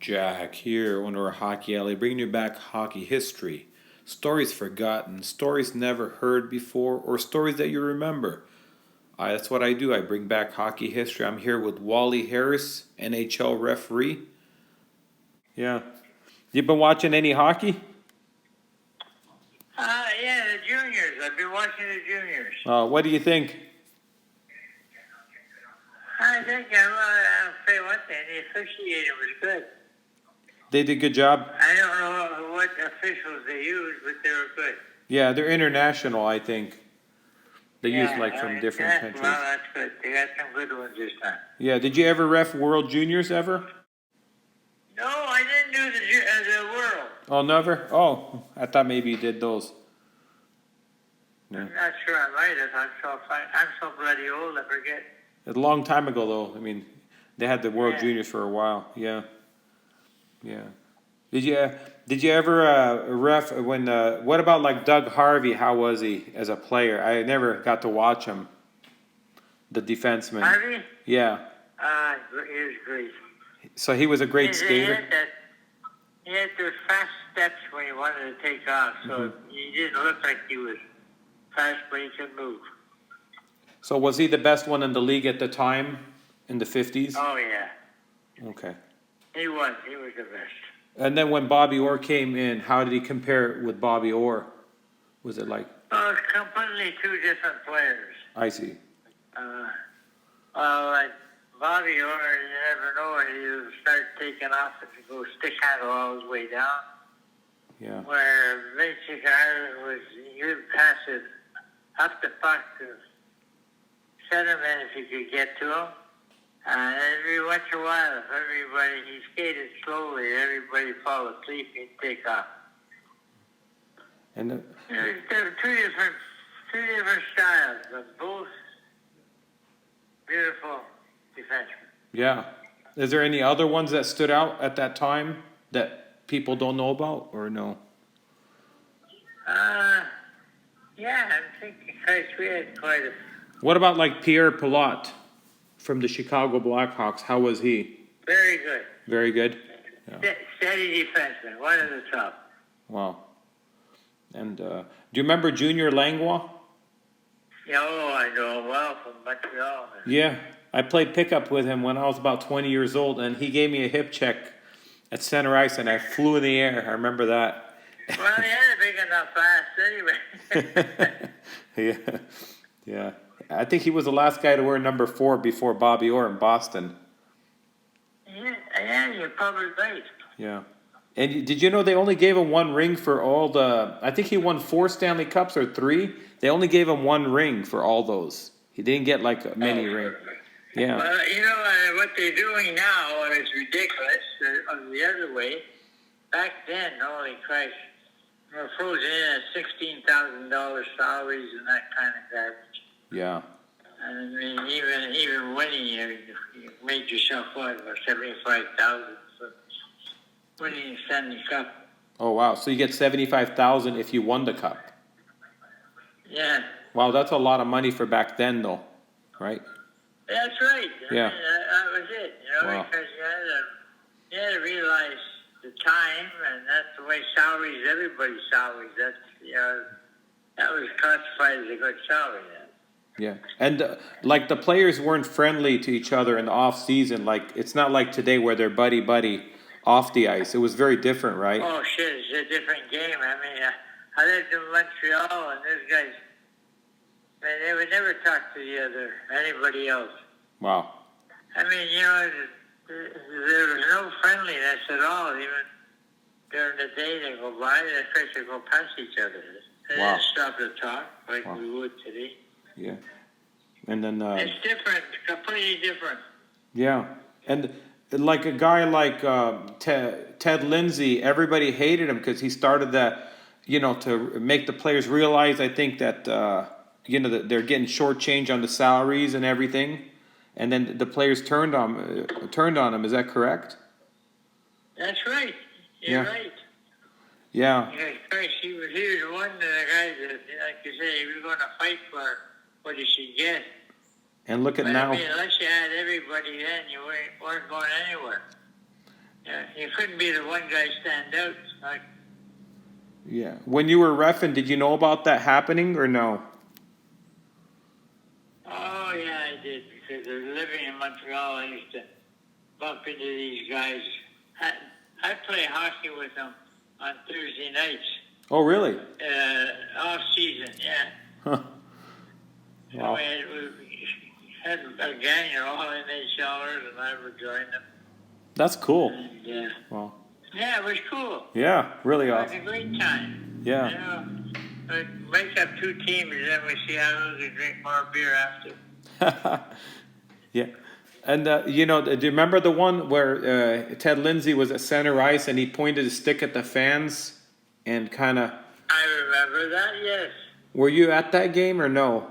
Jack here, owner of Hockey Alley, bringing you back hockey history. Stories forgotten, stories never heard before, or stories that you remember. That's what I do. I bring back hockey history. I'm here with Wally Harris, NHL referee. Yeah. You been watching any hockey? Yeah, the juniors. I've been watching the juniors. What do you think? I think I'll say one thing. The officiating was good. They did a good job? I don't know what officials they used, but they were good. Yeah, they're international, I think. They use from different well, countries. that's good. They got some good ones this time. Yeah, did you ever ref World Juniors ever? No, I didn't do the World. Oh, never? Oh, I thought maybe you did those. Yeah. I'm not sure I might have. I'm so bloody old, I forget. A long time ago, though. I mean, they had the World Juniors for a while. Yeah. Yeah. Did you ever ref when? What about like Doug Harvey? How was he as a player? I never got to watch him. The defenseman. Harvey? Yeah. He was great. So he was a great skater. He had those fast steps when he wanted to take off, so he didn't look like he was fast, but he could move. So was he the best one in the league at the time, in the 50s? Oh, yeah. Okay. He was the best. And then when Bobby Orr came in, how did he compare with Bobby Orr? Was it like? Oh, it's completely two different players. I see. Like Bobby Orr, you never know, he'll start taking off and go stick handle all his way down. Yeah. Where Vince Chicago he would pass it up the puck to centerman if he could get to him. Every once in a while, if he skated slowly, everybody fall asleep, he'd take off. And there were two different styles, but both beautiful defensemen. yeah. Is there any other ones that stood out at that time that people don't know about, or no? Yeah, I'm thinking, Christ, we had quite a... What about like Pierre Pilote from the Chicago Blackhawks? How was he? Very good. Very good? Yeah. Steady defenseman, one of the top. Wow. And do you remember Junior Langlois? Yeah, I know him well from Montreal. Yeah. I played pickup with him when I was about 20 years old, and he gave me a hip check at center ice, and I flew in the air. I remember that. Well, he had a big enough ass anyway. Yeah. Yeah. I think he was the last guy to wear number 4 before Bobby Orr in Boston. Yeah, you're probably right. Yeah. And did you know they only gave him 1 ring for all the... I think he won 4 Stanley Cups or 3. They only gave him 1 ring for all those. He didn't get like many rings. Yeah. Well, you know, what they're doing now is ridiculous. On the other way, back then, holy Christ, we're frozen in at $16,000 salaries and that kind of garbage. Yeah. I mean, even winning, you made yourself what, about $75,000 for winning the Stanley Cup. Oh wow! So you get $75,000 if you won the cup. Yeah. Wow, that's a lot of money for back then, though, right? That's right. Yeah. I mean, that was it. You know, Wow. because you had to realize the time, and that's the way salaries. Everybody's salaries. That was classified as a good salary then. Yeah, and like the players weren't friendly to each other in the off season. Like it's not like today where they're buddy off the ice. It was very different, right? Oh shit, it's a different game. I mean, I lived in Montreal, and those guys, man, they would never talk to anybody else. Wow. I mean, there was no friendliness at all. Even during the day, they go by, they go past each other. They didn't stop to talk like we would today. Yeah, and then it's different, completely different. Yeah, and like a guy like Ted Lindsay, everybody hated him because he started that, to make the players realize. I think that that they're getting shortchanged on the salaries and everything, and then the players turned on him. Is that correct? That's right. You're right. Yeah. Christ, he was one of the guys that, like you say, he was going to fight for what he should get. And look at now. I mean, unless you had everybody then, you weren't going anywhere. Yeah, you couldn't be the one guy stand out. Like, Yeah. When you were reffing, did you know about that happening or no? oh yeah, I did, because living in Montreal, I used to bump into these guys. I play hockey with them on Thursday nights, Oh, really? off season. Yeah. Huh. So Wow. we had a gang of all NHLers, and I would join them. That's cool. And, Wow. yeah, it was cool. Yeah, really It was awesome. a great time. Yeah. You know, we'd make up two teams, and then we see how those who drink more beer after. Yeah. And, you know, do you remember the one where Ted Lindsay was at center ice and he pointed his stick at the fans and kind of... I remember that, yes. Were you at that game or no?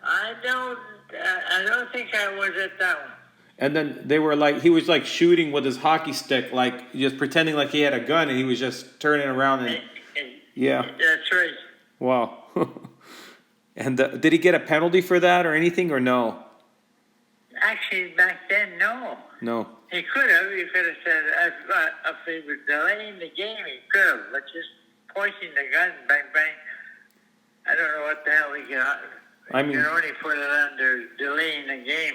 I don't think I was at that one. And then they were like, he was like shooting with his hockey stick, like just pretending like he had a gun and he was just turning around and... Yeah. That's right. Wow. And did he get a penalty for that or anything or no? Actually, back then, no. No. He could have. He could have said, if he was delaying the game, he could have. But just pointing the gun, bang, bang. I don't know what the hell he got. I mean, you can only put it under delaying the game.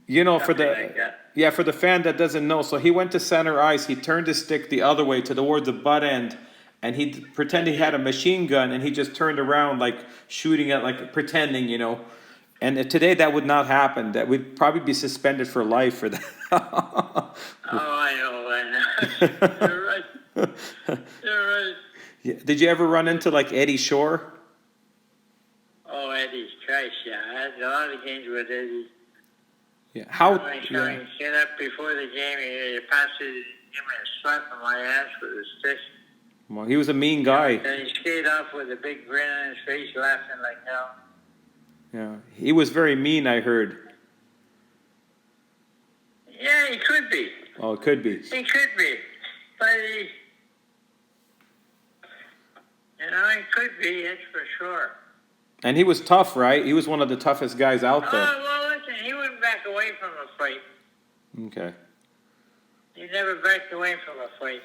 You know, for the like that. yeah, for the fan that doesn't know, so he went to center ice. He turned his stick the other way towards the butt end, and he pretended he had a machine gun, and he just turned around like shooting at, like pretending, you know. And today that would not happen. That would probably be suspended for life for that. Oh, I know. You're right. You're right. Yeah. Did you ever run into like Eddie Shore? Oh, Eddie's Christ, yeah. I had a lot of games with Eddie. Yeah. How? I saw him get up before the game, he passed it, give me a slap on my ass with his stick. Well, he was a mean guy. And he skated off with a big grin on his face, laughing like hell. Yeah, he was very mean, I heard. Yeah, he could be. Oh, it could be. He could be. But he, you know, he could be, that's for sure. And he was tough, right? He was one of the toughest guys out there. Oh, well, listen, he wouldn't back away from a fight. Okay. He never backed away from a fight.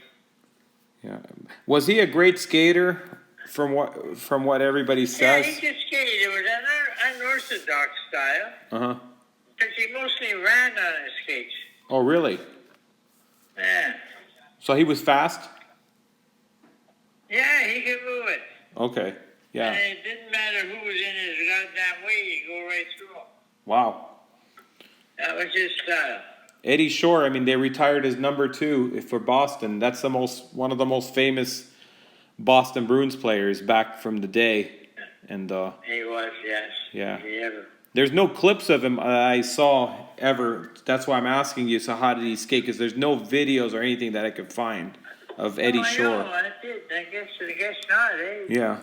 Yeah. Was he a great skater from what everybody says? Yeah, he could skate. It was an unorthodox style. Uh-huh. Because he mostly ran on his skates. Oh, really? Yeah. So he was fast? Yeah, he could move it. Okay. Yeah. And it didn't matter who was in his goddamn way, he'd go right through him. Wow. That was his style. Eddie Shore, I mean, they retired his number 2 for Boston. That's one of the most famous Boston Bruins players back from the day. And He was, yes. yeah. Ever. There's no clips of him I saw ever. That's why I'm asking you. So how did he skate? Because there's no videos or anything that I could find of Eddie Shore. I did. I guess not, eh? Yeah.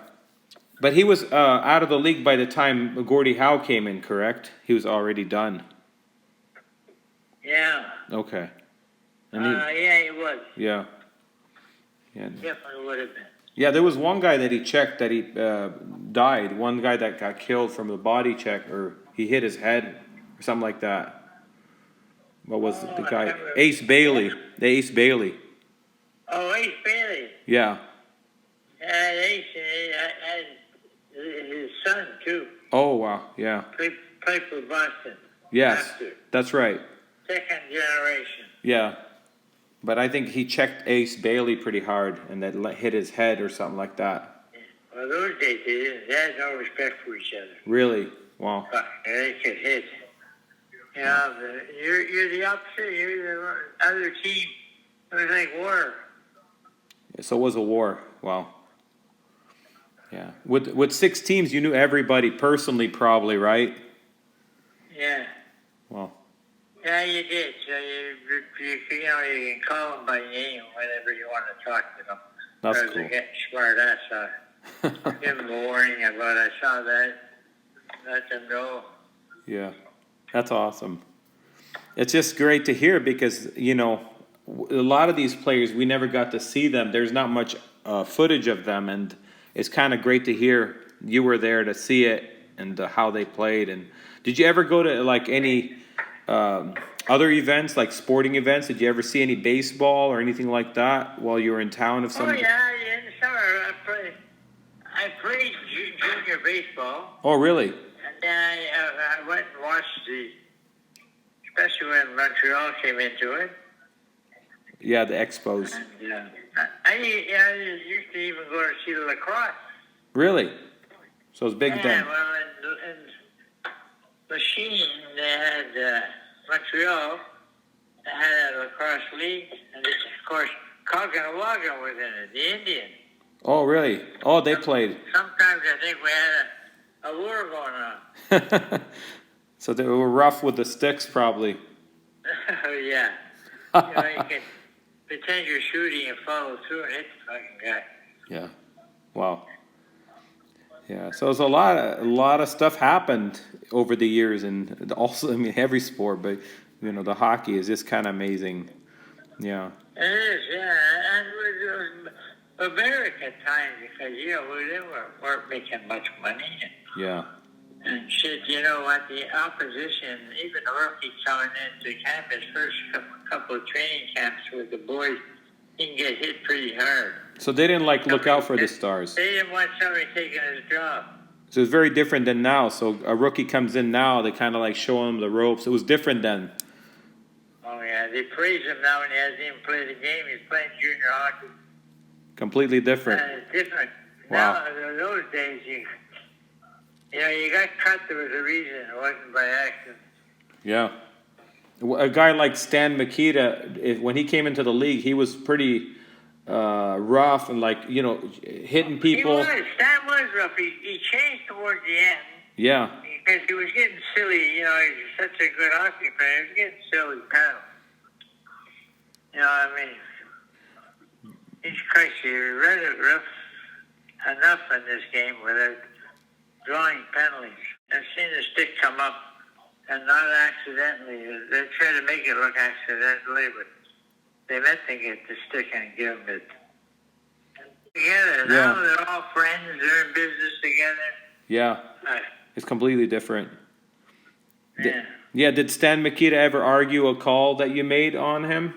But he was out of the league by the time Gordie Howe came in, correct? He was already done. Yeah. Okay. And yeah, he was. yeah. Yeah. Definitely would have been. Yeah, there was one guy that he checked that he died. One guy that got killed from the body check, or he hit his head, or something like that. What was the guy? Ace Bailey. The Ace Bailey. Oh, Ace Bailey. Yeah. Ace, his son, too. Oh, wow. Yeah. Played for Boston. Yes. After. That's right. Second generation. Yeah. But I think he checked Ace Bailey pretty hard, and that hit his head or something like that. Well, those days, they had no respect for each other. Really? Wow. They could hit. You know, you're the opposite. You're the other team. It was like war. So it was a war. Wow. Yeah. With 6 teams, you knew everybody personally, probably, right? Yeah. Wow. Yeah, you did. So you know, you can call them by name whenever you want to talk to them. That's Rather cool. than getting smart ass. Give them a warning about I saw that. Let them know. Yeah. That's awesome. It's just great to hear because, you know, a lot of these players, we never got to see them. There's not much footage of them, and it's kind of great to hear you were there to see it and how they played. And did you ever go to like any Other events, like sporting events, did you ever see any baseball or anything like that while you were in town? If Oh some. yeah, in the summer I played junior baseball, Oh, really? and then I went and watched especially when Montreal came into it. Yeah, the Expos. And I used to even go to see the lacrosse. Really? So it's big Yeah, then. well, in Lachine, they had Montreal. They had a lacrosse league, and of course, Caughnawaga was in it, the Indians. Oh, really? Oh, they played. Sometimes I think we had a war going on. So they were rough with the sticks, probably. Oh, yeah. You know, you can pretend you're shooting and follow through and hit the fucking guy. Yeah. Wow. Yeah. So there's a lot of stuff happened over the years, and also, I mean, every sport, but the hockey is just kind of amazing. Yeah. It is, yeah. And it was American times because, we weren't making much money. Yeah. And shit, you know what? The opposition, even a rookie coming into camp, his first couple of training camps with the boys, he can get hit pretty hard. So they didn't look out for the stars. They didn't want somebody taking his job. So it's very different than now. So a rookie comes in now, they kind of show him the ropes. It was different then. Oh yeah, they praise him now when he hasn't even played the game. He's playing junior hockey. Completely different. It's different. Wow. Now, in those days, you got cut. There was a reason. It wasn't by accident. Yeah. A guy like Stan Mikita, when he came into the league, he was pretty rough and hitting people. Stan was rough. He changed towards the end. Yeah. Because he was getting silly. He's such a good hockey player. He was getting silly penalties. I mean, he's crazy. He read it rough enough in this game without drawing penalties. I've seen the stick come up, and not accidentally. They try to make it look accidentally, but they meant to get the stick and give him it. Together. Yeah. Now they're all friends. They're in business together. Yeah. It's completely different. Yeah. Did Stan Mikita ever argue a call that you made on him?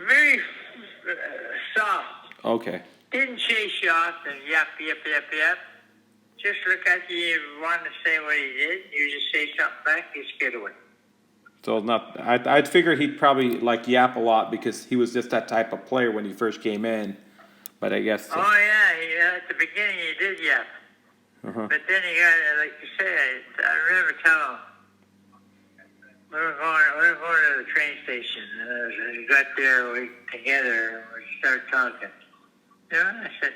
Very soft. Okay. Didn't chase you off and yap. Just look at you want to say what he did. You just say something back, you skid away. So not. I'd figure he'd probably yap a lot because he was just that type of player when he first came in. But I guess. Oh yeah, at the beginning he did yap. Uh-huh. But then he got, like you say, I remember telling him, we were going to the train station. And we got there together and we started talking. I said,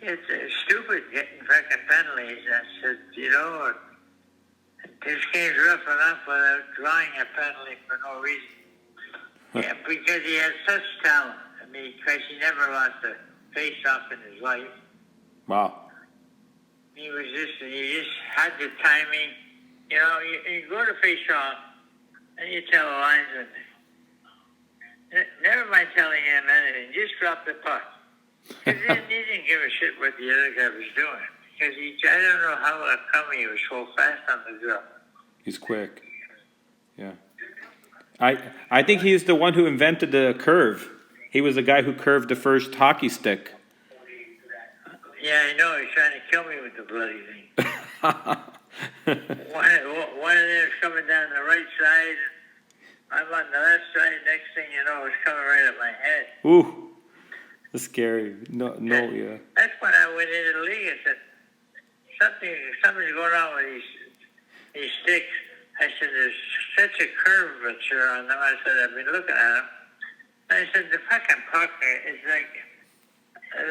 it's stupid getting fucking penalties. I said, this game's rough enough without drawing a penalty for no reason. Yeah, because he had such talent. I mean, because he never lost a face-off in his life. Wow. He just had the timing. You go to face-off, and you tell the linesman, never mind telling him anything, just drop the puck. Because he didn't give a shit what the other guy was doing. Because I don't know how come he was so fast on the draw. He's quick. Yeah. I think he's the one who invented the curve. He was the guy who curved the first hockey stick. Yeah, I know. He's trying to kill me with the bloody thing. One of them's coming down the right side. I'm on the left side. Next thing you know, it's coming right at my head. Ooh. That's scary. No, yeah. That's when I went into the league and said, something's going on with these sticks. I said, there's such a curvature on them. I said, I've been looking at them. And I said, the fucking puck is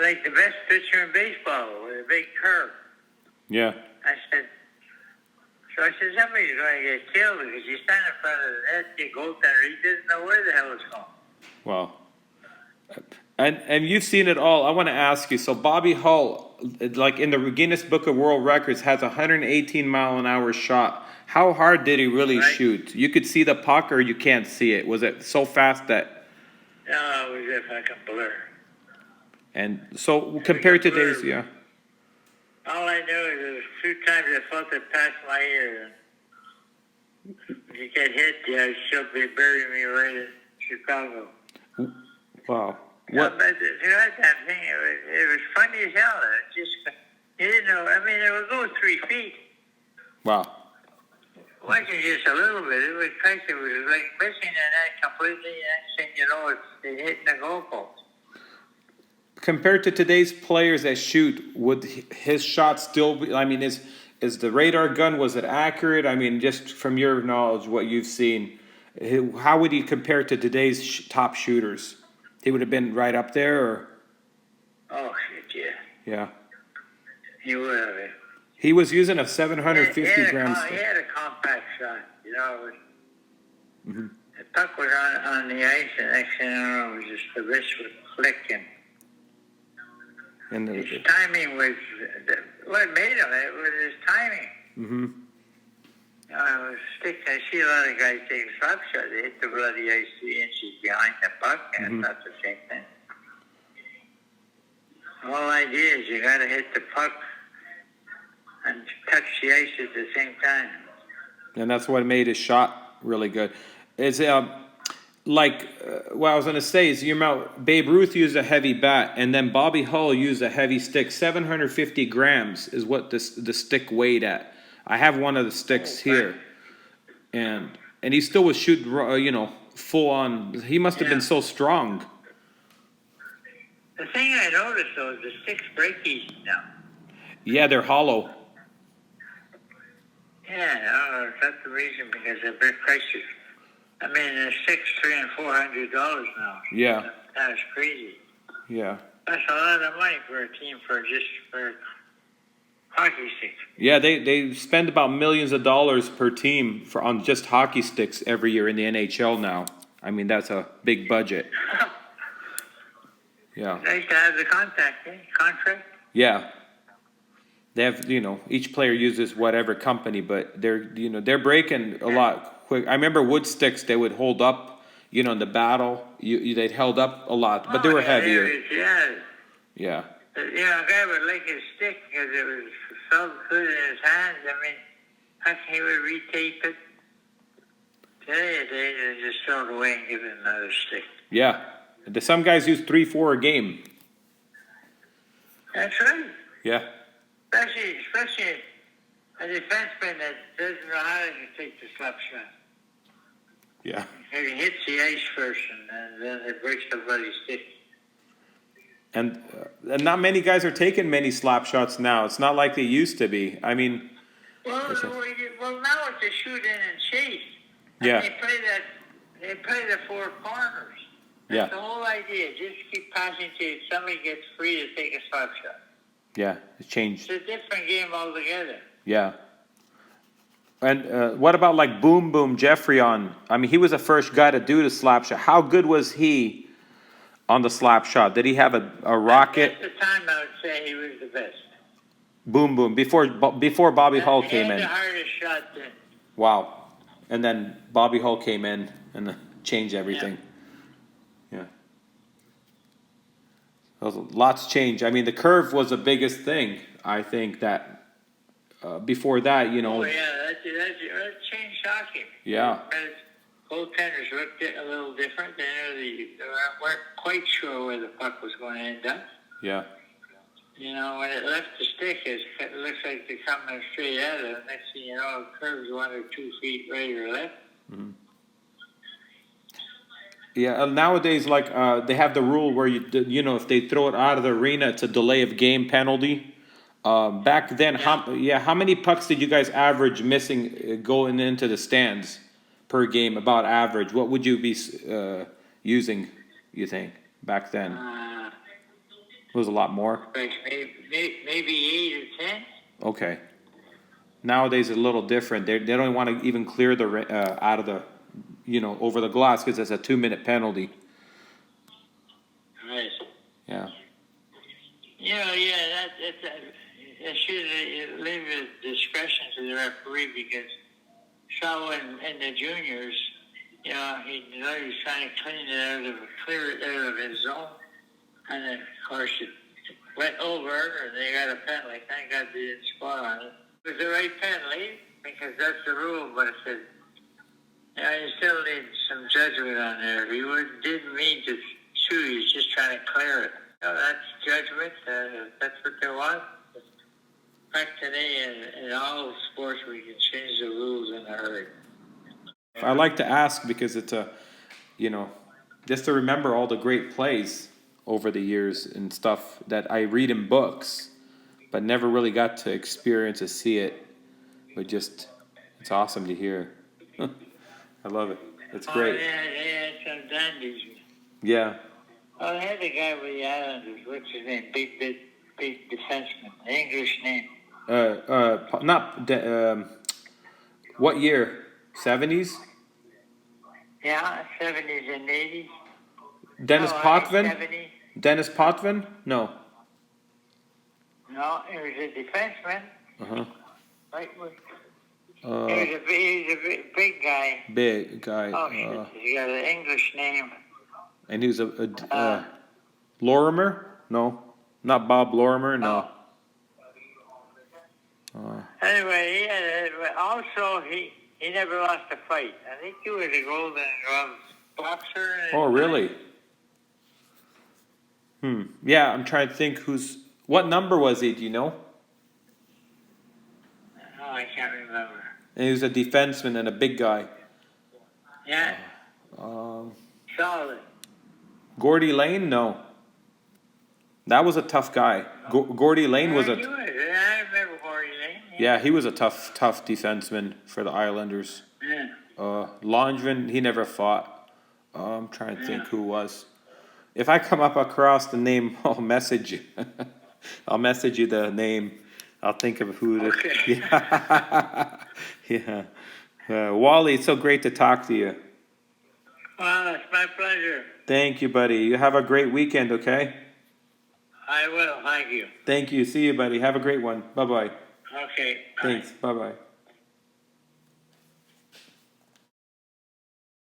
like the best pitcher in baseball with a big curve. Yeah. I said, somebody's going to get killed because you stand in front of the net, your goaltender, he doesn't know where the hell it's going. Wow. And you've seen it all. I want to ask you. So Bobby Hull, in the Guinness Book of World Records, has a 118-mile-an-hour shot. How hard did he really shoot? You could see the puck, or you can't see it. Was it so fast that? No, it was a fucking blur. And so compared to today's, yeah. All I knew is there was a few times I felt it pass my ear. If you get hit, yeah, she'll be burying me right in Chicago. Wow. Yeah, What? but throughout that thing, it was funny as hell. It just, you didn't know. I mean, it would go 3 feet. Wow. It wasn't just a little bit. It was like it was like missing the net completely. Next thing you know, it's hitting the goalpost. Compared to today's players that shoot, would his shot still be? I mean, is the radar gun, was it accurate? I mean, just from your knowledge, what you've seen, how would he compare to today's top shooters? He would have been right up there, or Oh shit, yeah. yeah. He would have. He was using a He 750 had, gram he stick. had a compact shot. You know, it was, Hmm. the puck was on the ice, and next thing you know, it was just the wrist would flick, And his timing was what made him. It was his timing. mm-hmm. You know, it was stick. I see a lot of guys take slap shots. They hit the bloody ice 3 inches behind the puck, and it's not the same thing. The whole idea is you got to hit the puck and touch the ice at the same time. And that's what made his shot really good. It's what I was gonna say is, you remember Babe Ruth used a heavy bat, and then Bobby Hull used a heavy stick. 750 grams is what the stick weighed at. I have one of the sticks here, and he still was shooting, full on. He must have been so strong. The thing I noticed though is the sticks break easy now. Yeah, they're hollow. Yeah, that's the reason, because they're big prices. I mean, they're $600 and $400 now. Yeah, That's crazy. yeah. That's a lot of money for a team for hockey sticks. Yeah, they spend about millions of dollars per team on just hockey sticks every year in the NHL now. I mean, that's a big budget. Yeah. Nice to have the contract. Yeah. They have, each player uses whatever company, but they're breaking a lot quick. I remember wood sticks, they would hold up, in the battle. They'd held up a lot, but they were heavier. Yeah. A guy would lick his stick because it was so good in his hands. I mean, how can he would retape it? Today, they just throw it away and give it another stick. Yeah. Some guys use 3-4 a game. That's right. Yeah. Especially a defenseman that doesn't know how to take the slap shot. Yeah. He hits the ice first, and then it breaks the bloody stick. And not many guys are taking many slap shots now. It's not like they used to be. I mean, Well, now it's a shoot in and chase. And yeah. They play the 4 corners. That's the whole idea. Just keep passing till somebody gets free to take a slap shot. Yeah, it's changed. It's a different game altogether. Yeah. And what about like Boom Boom Jeffrey on? I mean, he was the first guy to do the slap shot. How good was he on the slap shot? Did he have a rocket? At the time, I would say he was the best. Boom Boom before Bobby Hull came in. He had the hardest shot then. Wow. And then Bobby Hull came in and changed everything. Yeah. Lots changed. I mean, the curve was the biggest thing. I think that before that, Oh yeah, that changed hockey. Yeah. Because goaltenders looked a little different. They weren't quite sure where the puck was going to end up. Yeah. When it left the stick, it looks like they're coming straight at it. And next thing you know, it curves 1 or 2 feet right or left. Mm-hmm. Yeah, nowadays, like they have the rule where if they throw it out of the arena, it's a delay of game penalty. Back then, how many pucks did you guys average missing going into the stands per game? About average, what would you be using? You think back then it was a lot more. Like maybe 8 or 10. Okay. Nowadays, it's a little different. They don't want to even clear the out of the. Over the glass because it's a 2-minute penalty. Right. Yeah. That should leave the discretion to the referee, because Shaw in the juniors, he was trying to clear it out of his zone, and then of course it went over, and they got a penalty. Thank God they didn't score on it. It was the right penalty because that's the rule, but it said Yeah, you still need some judgment on there. He didn't mean to shoot. He's just trying to clear it. That's judgment. That's what they want. In fact, today in all sports, we can change the rules in a hurry. I like to ask because it's you know, just to remember all the great plays over the years and stuff that I read in books, but never really got to experience or see it. But just, it's awesome to hear. I love it. It's great. They had some dandies. Yeah. Oh, they had the guy with the Islanders. What's his name? Big defenseman. English name. Not, what year? 70s? Yeah, 70s and 80s. Dennis Potvin? 70s. Dennis Potvin? No. No, he was a defenseman. Uh-huh. Right. He was a big guy. Big guy. Oh, shit. He got an English name. And he was a Lorimer? No. Not Bob Lorimer? No. Anyway, he had also he never lost a fight. I think he was a Golden Gloves boxer. Oh, really? Yeah, I'm trying to think what number was he, do you know? Oh, I can't remember. And he was a defenseman and a big guy. Yeah. Solid. Gordy Lane? No. That was a tough guy. Gordy Lane was I remember Wally. Yeah, he was a tough defenseman for the Islanders. Yeah. Longvin, he never fought. I'm trying to think who was. If I come up across the name, I'll message you. I'll message you the name. I'll think of who it is. Okay. Yeah. Yeah. Wally, it's so great to talk to you. Well, it's my pleasure. Thank you, buddy. You have a great weekend, okay? I will. Thank you. Thank you. See you, buddy. Have a great one. Bye-bye. Okay. Bye. Thanks. Bye-bye.